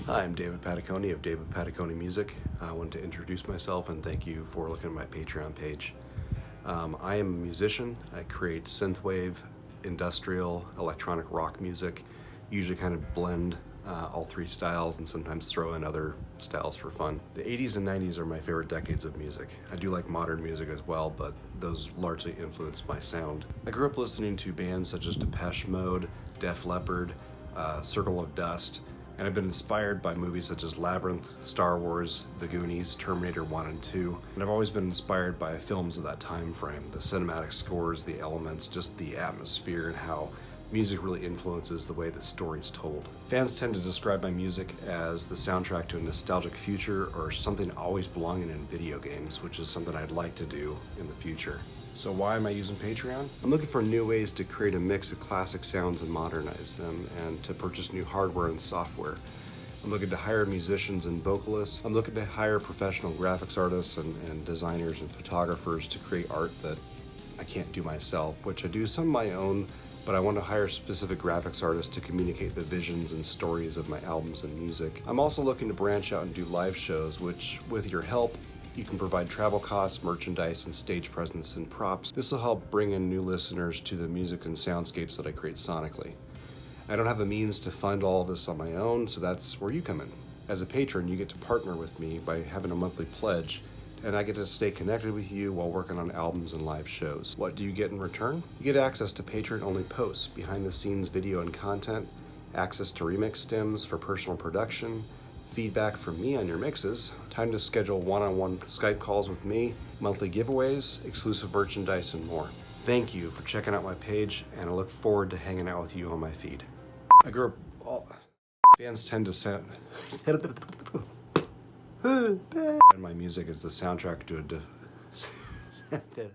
Hi, I'm David Pataconi of David Pataconi Music. I want to introduce myself and thank you for looking at my Patreon page. I am a musician. I create synthwave, industrial, electronic rock music, usually kind of blend all three styles and sometimes throw in other styles for fun. The 80s and 90s are my favorite decades of music. I do like modern music as well, but those largely influenced my sound. I grew up listening to bands such as Depeche Mode, Def Leppard, Circle of Dust, and I've been inspired by movies such as Labyrinth, Star Wars, The Goonies, Terminator 1 and 2, and I've always been inspired by films of that time frame, the cinematic scores, the elements, just the atmosphere, and how music really influences the way the story's told. Fans tend to describe my music as the soundtrack to a nostalgic future or something always belonging in video games, which is something I'd like to do in the future. So why am I using Patreon? I'm looking for new ways to create a mix of classic sounds and modernize them, and to purchase new hardware and software. I'm looking to hire musicians and vocalists. I'm looking to hire professional graphics artists and designers and photographers to create art that I can't do myself, which I do some of my own, but I want to hire specific graphics artists to communicate the visions and stories of my albums and music. I'm also looking to branch out and do live shows, which, with your help, you can provide travel costs, merchandise, and stage presence and props. This will help bring in new listeners to the music and soundscapes that I create sonically. I don't have the means to fund all of this on my own, so that's where you come in. As a patron, you get to partner with me by having a monthly pledge, and I get to stay connected with you while working on albums and live shows. What do you get in return? You get access to patron-only posts, behind-the-scenes video and content, access to remix stems for personal production, feedback from me on your mixes, time to schedule one-on-one Skype calls with me, monthly giveaways, exclusive merchandise, and more. Thank you for checking out my page, and I look forward to hanging out with you on my feed. I grew up... Fans tend to sound... My music is the soundtrack to a...